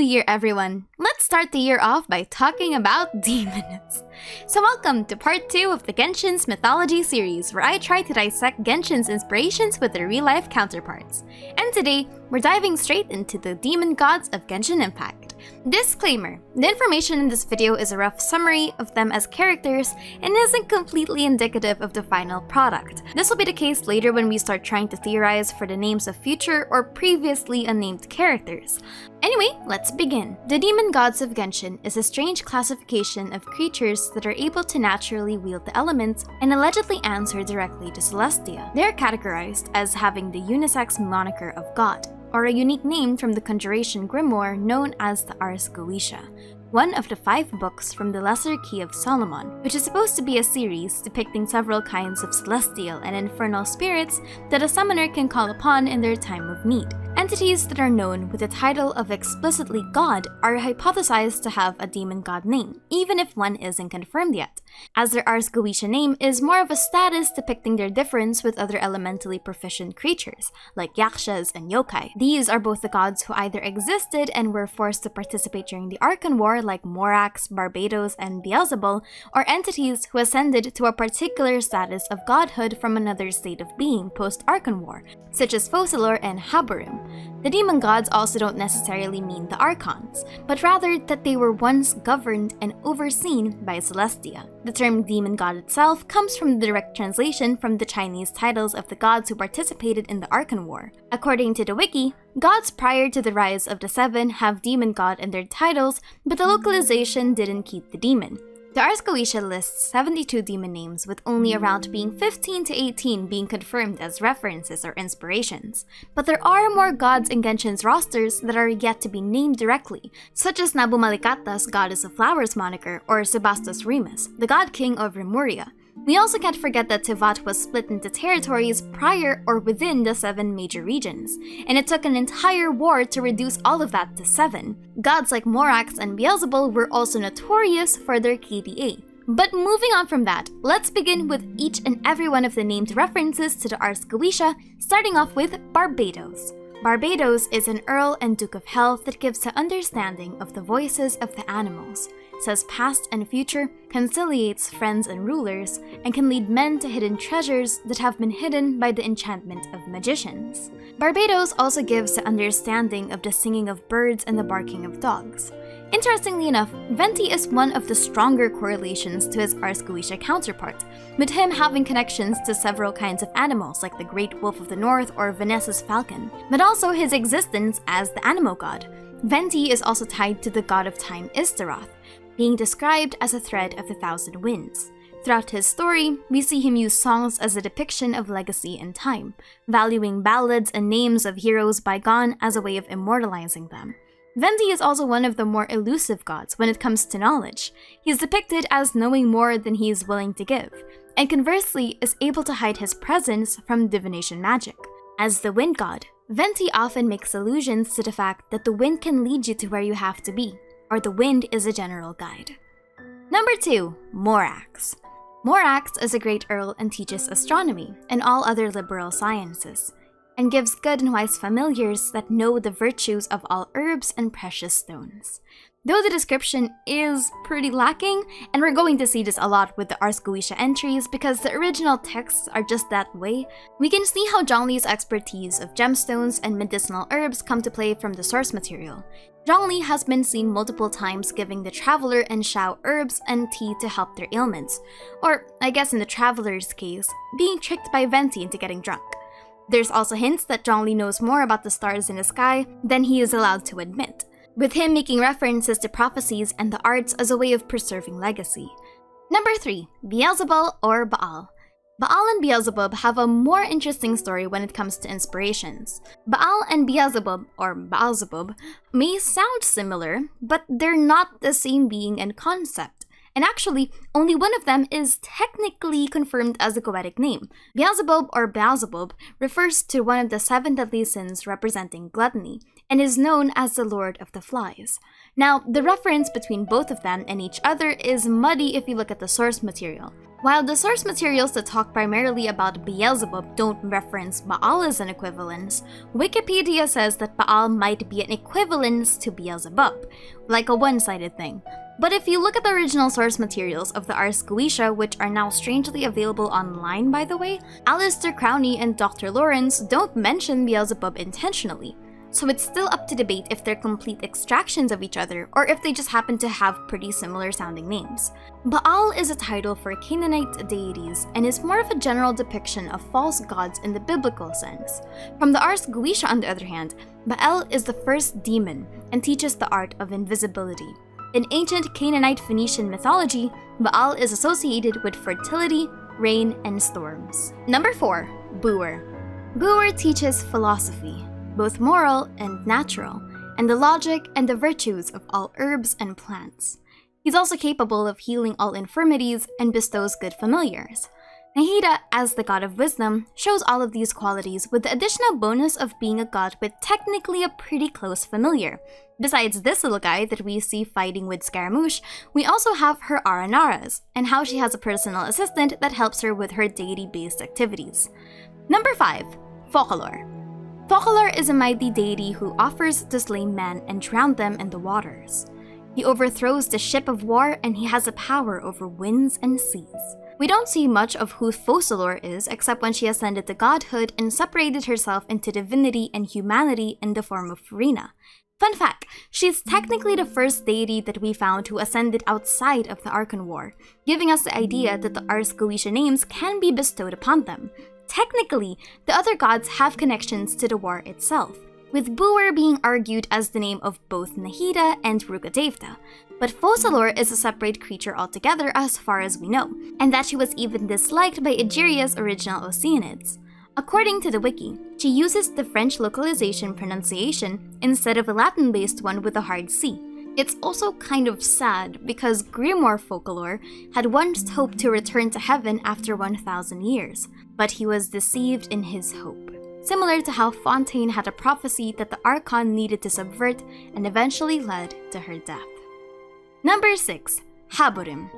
Year, everyone! Let's start the year off by talking about demons. So welcome to part 2 of the Genshin's Mythology series, where I try to dissect Genshin's inspirations with their real-life counterparts. And today, we're diving straight into the demon gods of Genshin Impact. Disclaimer: the information in this video is a rough summary of them as characters and isn't completely indicative of the final product. This will be the case later when we start trying to theorize for the names of future or previously unnamed characters. Anyway, let's begin. The demon gods of Genshin is a strange classification of creatures that are able to naturally wield the elements and allegedly answer directly to Celestia. They are categorized as having the unisex moniker of God, or a unique name from the conjuration grimoire known as the Ars Goetia, one of the 5 books from the Lesser Key of Solomon, which is supposed to be a series depicting several kinds of celestial and infernal spirits that a summoner can call upon in their time of need. Entities that are known with the title of explicitly God are hypothesized to have a demon god name, even if one isn't confirmed yet, as their Ars Goetia name is more of a status depicting their difference with other elementally proficient creatures, like yakshas and yokai. These are both the gods who either existed and were forced to participate during the Archon War, like Morax, Barbados, and Beelzebul, or entities who ascended to a particular status of godhood from another state of being post-Archon War, such as Focalor and Haburim. The demon gods also don't necessarily mean the Archons, but rather that they were once governed and overseen by Celestia. The term demon god itself comes from the direct translation from the Chinese titles of the gods who participated in the Archon War. According to the wiki, gods prior to the rise of the Seven have demon god in their titles, but the localization didn't keep the demon. The Ars Goetia lists 72 demon names, with only around being 15 to 18 being confirmed as references or inspirations. But there are more gods in Genshin's rosters that are yet to be named directly, such as Nabu Malikata's Goddess of Flowers moniker, or Sebastos Remus, the God King of Remuria. We also can't forget that Tivat was split into territories prior or within the 7 major regions, and it took an entire war to reduce all of that to 7. Gods like Morax and Beelzebul were also notorious for their KDA. But moving on from that, let's begin with each and every one of the named references to the Ars Goetia, starting off with Barbados. Barbados is an Earl and Duke of Health that gives the understanding of the voices of the animals, says past and future, conciliates friends and rulers, and can lead men to hidden treasures that have been hidden by the enchantment of magicians. Barbados also gives the understanding of the singing of birds and the barking of dogs. Interestingly enough, Venti is one of the stronger correlations to his Ars Goetia counterpart, with him having connections to several kinds of animals like the Great Wolf of the North or Vanessa's falcon, but also his existence as the Anemo god. Venti is also tied to the god of time Istaroth, being described as a thread of the 1,000 winds. Throughout his story, we see him use songs as a depiction of legacy and time, valuing ballads and names of heroes bygone as a way of immortalizing them. Venti is also one of the more elusive gods when it comes to knowledge. He is depicted as knowing more than he is willing to give, and conversely is able to hide his presence from divination magic. As the wind god, Venti often makes allusions to the fact that the wind can lead you to where you have to be, or the wind is a general guide. Number 2. Morax. Morax is a great earl and teaches astronomy and all other liberal sciences, and gives good and wise familiars that know the virtues of all herbs and precious stones. Though the description is pretty lacking, and we're going to see this a lot with the Ars Goetia entries because the original texts are just that way, we can see how Zhongli's expertise of gemstones and medicinal herbs come to play from the source material. Zhongli has been seen multiple times giving the Traveler and Xiao herbs and tea to help their ailments, or, I guess in the Traveler's case, being tricked by Venti into getting drunk. There's also hints that Zhongli knows more about the stars in the sky than he is allowed to admit, with him making references to prophecies and the arts as a way of preserving legacy. Number 3. Beelzebul or Baal. Baal and Beelzebub have a more interesting story when it comes to inspirations. Baal and Beelzebub, or Baalzebub, may sound similar, but they're not the same being and concept. And actually, only one of them is technically confirmed as a poetic name. Beelzebub or Beelzebub refers to one of the 7 deadly sins representing gluttony, and is known as the Lord of the Flies. Now, the reference between both of them and each other is muddy if you look at the source material. While the source materials that talk primarily about Beelzebub don't reference Baal as an equivalence, Wikipedia says that Baal might be an equivalence to Beelzebub, like a one-sided thing. But if you look at the original source materials of the Ars Goetia, which are now strangely available online by the way, Alistair Crowley and Dr. Lawrence don't mention Beelzebub intentionally. So it's still up to debate if they're complete extractions of each other or if they just happen to have pretty similar sounding names. Baal is a title for Canaanite deities and is more of a general depiction of false gods in the biblical sense. From the Ars Goetia, on the other hand, Baal is the first demon and teaches the art of invisibility. In ancient Canaanite Phoenician mythology, Baal is associated with fertility, rain, and storms. Number 4. Booer. Booer teaches philosophy, both moral and natural, and the logic and the virtues of all herbs and plants. He's also capable of healing all infirmities and bestows good familiars. Nahida, as the god of wisdom, shows all of these qualities with the additional bonus of being a god with technically a pretty close familiar. Besides this little guy that we see fighting with Scaramouche, we also have her Aranaras, and how she has a personal assistant that helps her with her deity-based activities. Number 5. Focalor. Focalor is a mighty deity who offers to slay men and drown them in the waters. He overthrows the ship of war and he has a power over winds and seas. We don't see much of who Focalor is except when she ascended to godhood and separated herself into divinity and humanity in the form of Farina. Fun fact, she's technically the first deity that we found who ascended outside of the Archon War, giving us the idea that the Ars Goetia names can be bestowed upon them. Technically, the other gods have connections to the war itself, with Booer being argued as the name of both Nahida and Rukadevda, but Focalor is a separate creature altogether as far as we know, and that she was even disliked by Egeria's original Oceanids. According to the wiki, she uses the French localization pronunciation instead of a Latin-based one with a hard C. It's also kind of sad because Grimoire Focalor had once hoped to return to heaven after 1,000 years, but he was deceived in his hope. Similar to how Fontaine had a prophecy that the Archon needed to subvert and eventually led to her death. Number 6. Haburim.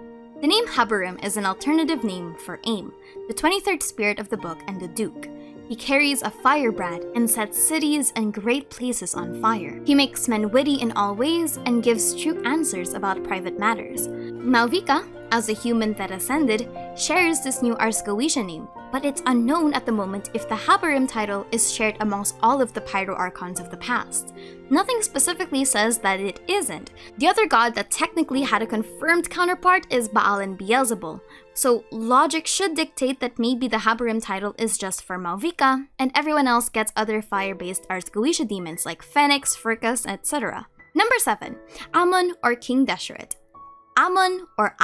The name Haburim is an alternative name for Aim, the 23rd spirit of the book and the Duke. He carries a firebrand and sets cities and great places on fire. He makes men witty in all ways and gives true answers about private matters. Malvika, as a human that ascended, shares this new Ars Goetia name, but it's unknown at the moment if the Haburim title is shared amongst all of the Pyro Archons of the past. Nothing specifically says that it isn't. The other god that technically had a confirmed counterpart is Baal and Beelzebul, so logic should dictate that maybe the Haburim title is just for Malvika, and everyone else gets other fire-based Ars Goetia demons like Phoenix, Furcus, etc. Number 7. Amun or King Deshret. Amun or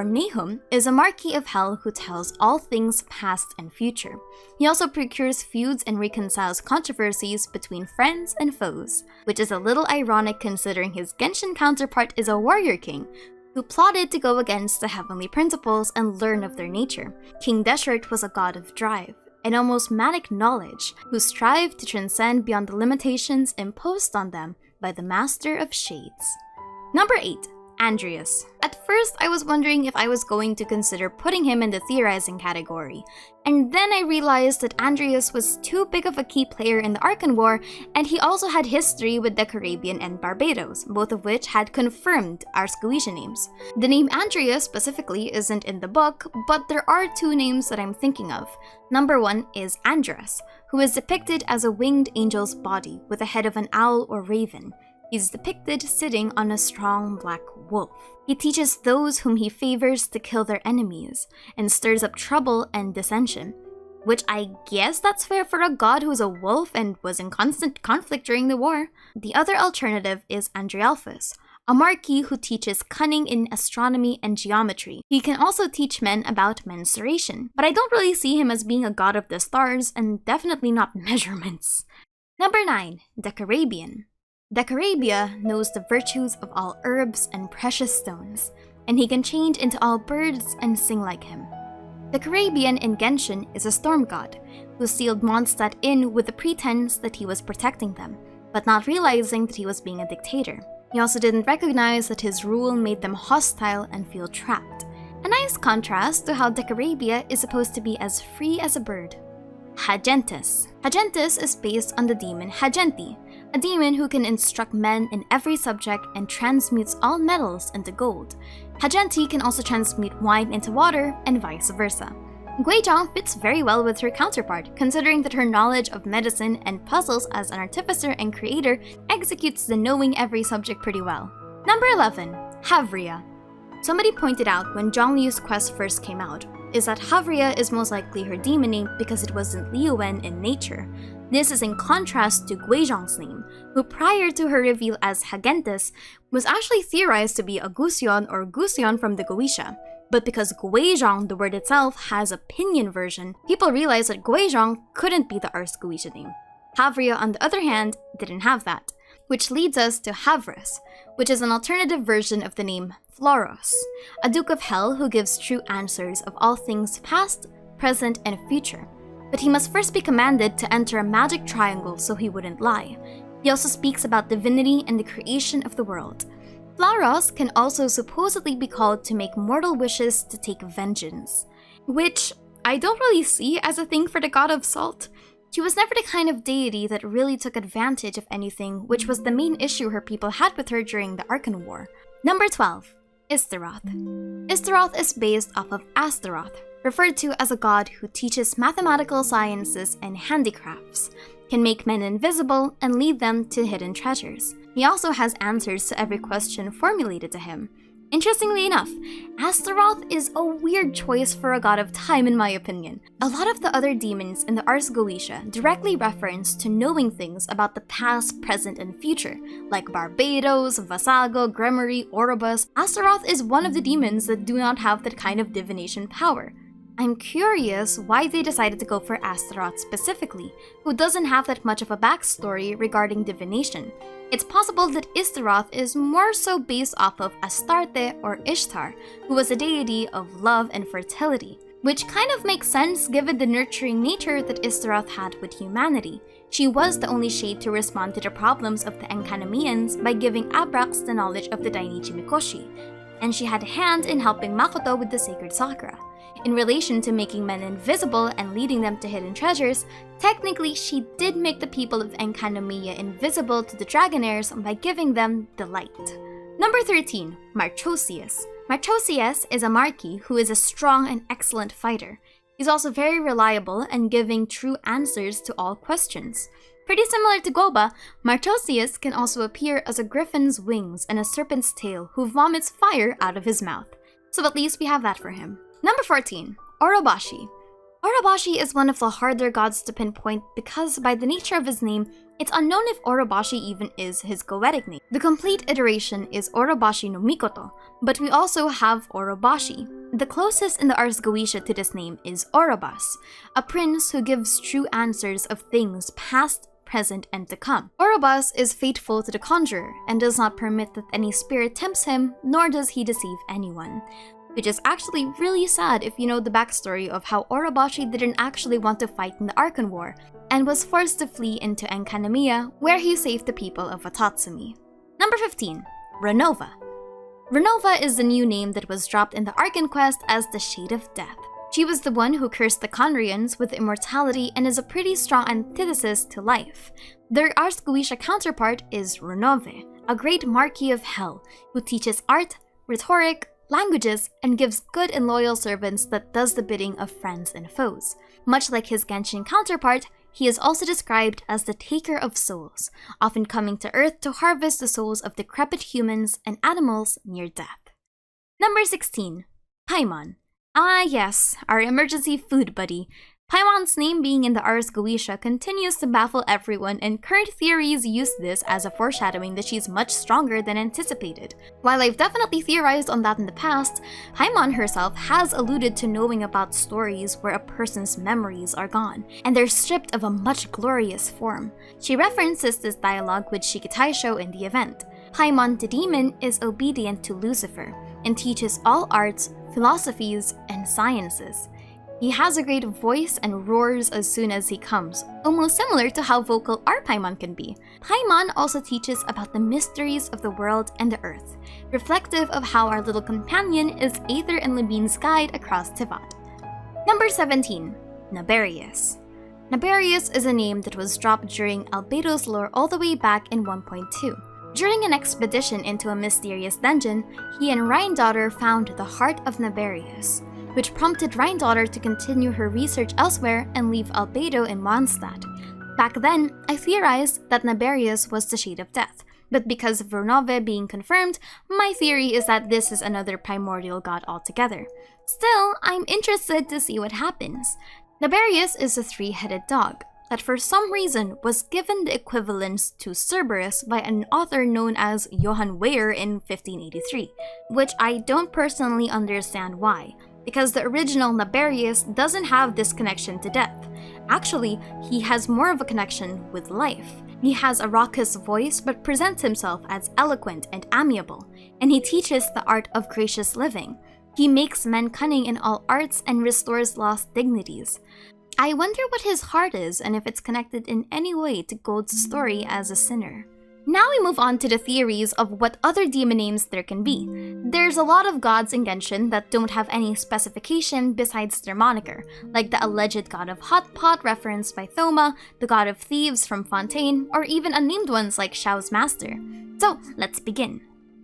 Nahum is a Marquis of Hell who tells all things past and future. He also procures feuds and reconciles controversies between friends and foes, which is a little ironic considering his Genshin counterpart is a warrior king who plotted to go against the heavenly principles and learn of their nature. King Deshret was a god of drive and almost manic knowledge who strived to transcend beyond the limitations imposed on them by the Master of Shades. Number 8. Andreas. At first, I was wondering if I was going to consider putting him in the Theorizing category, and then I realized that Andreas was too big of a key player in the Archon War, and he also had history with the Caribbean and Barbados, both of which had confirmed Ars Goetia names. The name Andreas specifically isn't in the book, but there are two names that I'm thinking of. Number 1 is Andras, who is depicted as a winged angel's body with the head of an owl or raven. He's depicted sitting on a strong black wolf. He teaches those whom he favors to kill their enemies, and stirs up trouble and dissension. Which I guess that's fair for a god who's a wolf and was in constant conflict during the war. The other alternative is Andrealphus, a Marquis who teaches cunning in astronomy and geometry. He can also teach men about mensuration, but I don't really see him as being a god of the stars, and definitely not measurements. Number 9. Decarabian. Decarabia knows the virtues of all herbs and precious stones, and he can change into all birds and sing like him. Decarabian in Genshin is a storm god, who sealed Mondstadt in with the pretense that he was protecting them, but not realizing that he was being a dictator. He also didn't recognize that his rule made them hostile and feel trapped. A nice contrast to how Decarabia is supposed to be as free as a bird. Hagentis. Hagentis is based on the demon Hagenti, a demon who can instruct men in every subject and transmutes all metals into gold. Hagenti can also transmute wine into water and vice versa. Guizhong fits very well with her counterpart, considering that her knowledge of medicine and puzzles as an artificer and creator executes the knowing every subject pretty well. Number 11. Havria. Somebody pointed out when Zhongliu's quest first came out, is that Havria is most likely her demon name because it wasn't Liuwen in nature. This is in contrast to Guizhong's name, who prior to her reveal as Hagentis was actually theorized to be a Gusion or Gusion from the Goetia. But because Guizhong, the word itself, has a pinyin version, people realized that Guizhong couldn't be the Ars Goetia name. Havria, on the other hand, didn't have that, which leads us to Havras, which is an alternative version of the name Floros, a Duke of Hell who gives true answers of all things past, present, and future. But he must first be commanded to enter a magic triangle so he wouldn't lie. He also speaks about divinity and the creation of the world. Floros can also supposedly be called to make mortal wishes to take vengeance, which I don't really see as a thing for the god of salt. She was never the kind of deity that really took advantage of anything, which was the main issue her people had with her during the Arkan War. Number 12. Istaroth. Istaroth is based off of Astaroth, referred to as a god who teaches mathematical sciences and handicrafts, can make men invisible, and lead them to hidden treasures. He also has answers to every question formulated to him. Interestingly enough, Astaroth is a weird choice for a god of time in my opinion. A lot of the other demons in the Ars Goetia directly reference to knowing things about the past, present, and future, like Barbados, Vasago, Gremory, Orobus. Astaroth is one of the demons that do not have that kind of divination power. I'm curious why they decided to go for Astaroth specifically, who doesn't have that much of a backstory regarding divination. It's possible that Istaroth is more so based off of Astarte or Ishtar, who was a deity of love and fertility, which kind of makes sense given the nurturing nature that Istaroth had with humanity. She was the only shade to respond to the problems of the Enkanamians by giving Abrax the knowledge of the Dainichi Mikoshi, and she had a hand in helping Makoto with the sacred sakura. In relation to making men invisible and leading them to hidden treasures, technically she did make the people of Enkanamiya invisible to the Dragonaires by giving them the light. Number 13. Marchosius. Marchosius is a Marquis who is a strong and excellent fighter. He's also very reliable and giving true answers to all questions. Pretty similar to Goba, Marchosius can also appear as a griffin's wings and a serpent's tail who vomits fire out of his mouth. So at least we have that for him. Number 14. Orobashi. Orobashi is one of the harder gods to pinpoint because by the nature of his name, it's unknown if Orobashi even is his goetic name. The complete iteration is Orobashi no Mikoto, but we also have Orobashi. The closest in the Ars Goetia to this name is Orobas, a prince who gives true answers of things past, present, and to come. Orobas is faithful to the conjurer and does not permit that any spirit tempts him, nor does he deceive anyone. Which is actually really sad if you know the backstory of how Orobashi didn't actually want to fight in the Arkan War, and was forced to flee into Enkanamiya, where he saved the people of Watatsumi. Number 15. Renova. Renova is the new name that was dropped in the Arkan quest as the Shade of Death. She was the one who cursed the Conrians with immortality and is a pretty strong antithesis to life. Their Ars Goetia counterpart is Renove, a great Marquis of Hell, who teaches art, rhetoric, languages, and gives good and loyal servants that does the bidding of friends and foes. Much like his Genshin counterpart, he is also described as the Taker of Souls, often coming to Earth to harvest the souls of decrepit humans and animals near death. Number 16. Paimon. Ah yes, our emergency food buddy. Paimon's name being in the Ars Goetia continues to baffle everyone, and current theories use this as a foreshadowing that she's much stronger than anticipated. While I've definitely theorized on that in the past, Paimon herself has alluded to knowing about stories where a person's memories are gone, and they're stripped of a much glorious form. She references this dialogue with Shikitaisho in the event. Paimon the demon is obedient to Lucifer, and teaches all arts, philosophies, and sciences. He has a great voice and roars as soon as he comes, almost similar to how vocal our Paimon can be. Paimon also teaches about the mysteries of the world and the earth, reflective of how our little companion is Aether and Levine's guide across Tivat. Number 17. Naberius. Naberius is a name that was dropped during Albedo's lore all the way back in 1.2. During an expedition into a mysterious dungeon, he and Rhindaughter found the heart of Naberius, which prompted Rhindaughter to continue her research elsewhere and leave Albedo in Mondstadt. Back then, I theorized that Naberius was the Shade of Death, but because of Vernove being confirmed, my theory is that this is another primordial god altogether. Still, I'm interested to see what happens. Naberius is a three-headed dog that for some reason was given the equivalence to Cerberus by an author known as Johann Weyer in 1583, which I don't personally understand why, because the original Naberius doesn't have this connection to death. Actually, he has more of a connection with life. He has a raucous voice but presents himself as eloquent and amiable, and he teaches the art of gracious living. He makes men cunning in all arts and restores lost dignities. I wonder what his heart is and if it's connected in any way to Gold's story as a sinner. Now we move on to the theories of what other demon names there can be. There's a lot of gods in Genshin that don't have any specification besides their moniker, like the alleged god of Hot Pot referenced by Thoma, the god of thieves from Fontaine, or even unnamed ones like Xiao's master. So let's begin.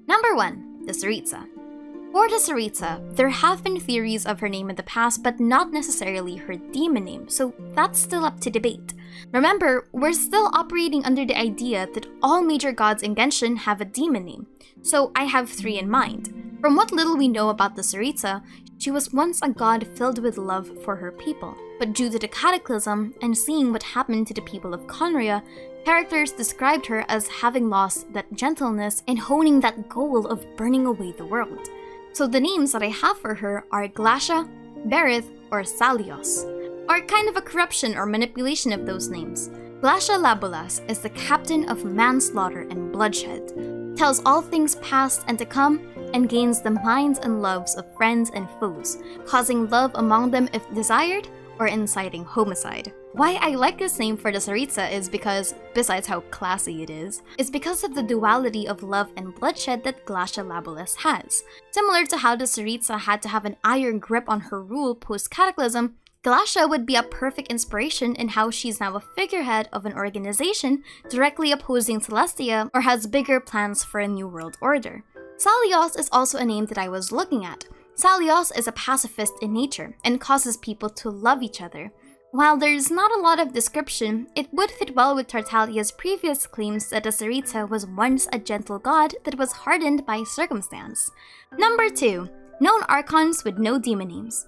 Number 1. The Tsaritsa. For the Tsaritsa, there have been theories of her name in the past, but not necessarily her demon name, so that's still up to debate. Remember, we're still operating under the idea that all major gods in Genshin have a demon name, so I have 3 in mind. From what little we know about the Tsaritsa, she was once a god filled with love for her people, but due to the cataclysm and seeing what happened to the people of Conria, characters described her as having lost that gentleness and honing that goal of burning away the world. So the names that I have for her are Glacia, Berith, or Salios, or kind of a corruption or manipulation of those names. Glacia Labolas is the captain of manslaughter and bloodshed, tells all things past and to come, and gains the minds and loves of friends and foes, causing love among them if desired, or inciting homicide. Why I like this name for the Tsaritsa is because, besides how classy it is because of the duality of love and bloodshed that Glacia Labolas has. Similar to how the Tsaritsa had to have an iron grip on her rule post-cataclysm, Glacia would be a perfect inspiration in how she's now a figurehead of an organization directly opposing Celestia or has bigger plans for a new world order. Salios is also a name that I was looking at. Salios is a pacifist in nature and causes people to love each other. While there's not a lot of description, it would fit well with Tartaglia's previous claims that the Tsaritsa was once a gentle god that was hardened by circumstance. Number 2. Known Archons with no demon names.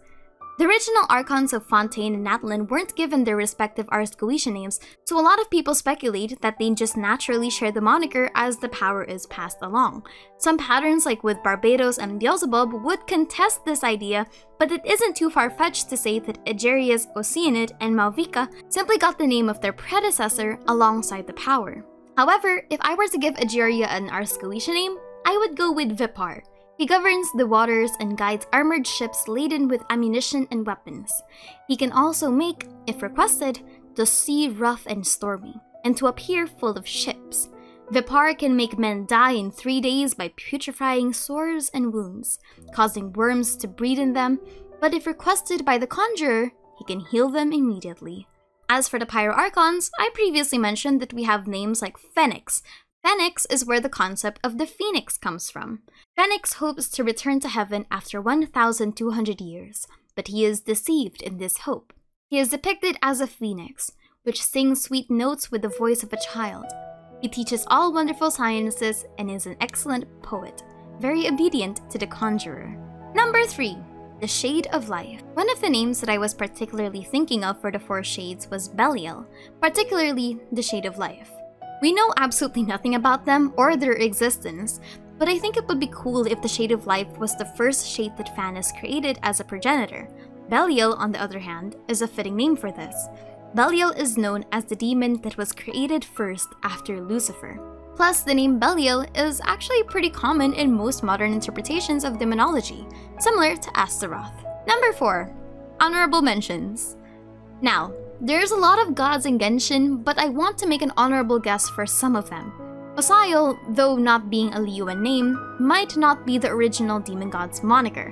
The original Archons of Fontaine and Natlan weren't given their respective Ars Goetia names, so a lot of people speculate that they just naturally share the moniker as the power is passed along. Some patterns like with Barbados and Beelzebub would contest this idea, but it isn't too far-fetched to say that Egeria's Oceanid and Malvika simply got the name of their predecessor alongside the power. However, if I were to give Egeria an Ars Goetia name, I would go with Vipar. He governs the waters and guides armored ships laden with ammunition and weapons. He can also make, if requested, the sea rough and stormy, and to appear full of ships. Vipar can make men die in 3 days by putrefying sores and wounds, causing worms to breed in them, but if requested by the conjurer, he can heal them immediately. As for the Pyroarchons, I previously mentioned that we have names like Phoenix. Phoenix is where the concept of the phoenix comes from. Phoenix hopes to return to heaven after 1,200 years, but he is deceived in this hope. He is depicted as a phoenix, which sings sweet notes with the voice of a child. He teaches all wonderful sciences and is an excellent poet, very obedient to the conjurer. Number 3. The Shade of Life. One of the names that I was particularly thinking of for the 4 shades was Belial, particularly the Shade of Life. We know absolutely nothing about them or their existence, but I think it would be cool if the Shade of Life was the first shade that Phanes created as a progenitor. Belial, on the other hand, is a fitting name for this. Belial is known as the demon that was created first after Lucifer. Plus, the name Belial is actually pretty common in most modern interpretations of demonology, similar to Astaroth. Number 4. Honorable mentions. Now, there's a lot of gods in Genshin, but I want to make an honorable guess for some of them. Osayo, though not being a Liyuan name, might not be the original demon god's moniker.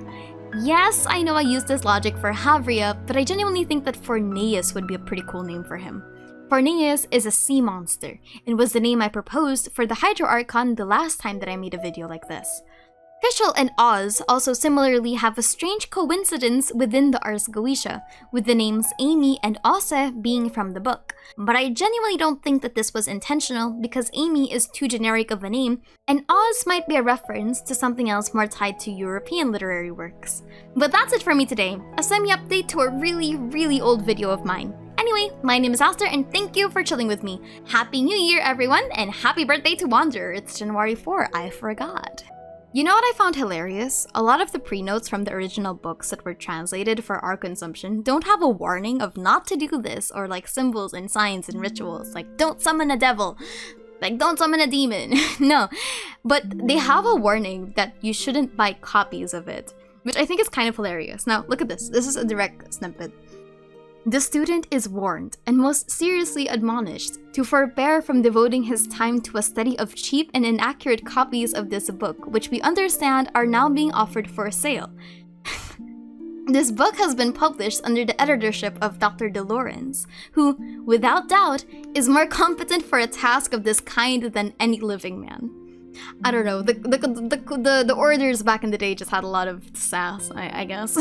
Yes, I know I used this logic for Havria, but I genuinely think that Forneus would be a pretty cool name for him. Forneus is a sea monster, and was the name I proposed for the Hydro Archon the last time that I made a video like this. Fischl and Oz also similarly have a strange coincidence within the Ars Goetia, with the names Amy and Ose being from the book. But I genuinely don't think that this was intentional because Amy is too generic of a name, and Oz might be a reference to something else more tied to European literary works. But that's it for me today, a semi-update to a really old video of mine. Anyway, my name is Aster and thank you for chilling with me. Happy New Year everyone, and happy birthday to Wanderer. It's January 4, I forgot. You know what I found hilarious? A lot of the pre-notes from the original books that were translated for our consumption don't have a warning of not to do this, or like symbols and signs and rituals, like don't summon a devil, like don't summon a demon. No, but they have a warning that you shouldn't buy copies of it, which I think is kind of hilarious. Now look at this, this is a direct snippet. The student is warned and most seriously admonished to forbear from devoting his time to a study of cheap and inaccurate copies of this book, which we understand are now being offered for sale. This book has been published under the editorship of Dr. De Laurens, who, without doubt, is more competent for a task of this kind than any living man. I don't know, the orders back in the day just had a lot of sass, I guess.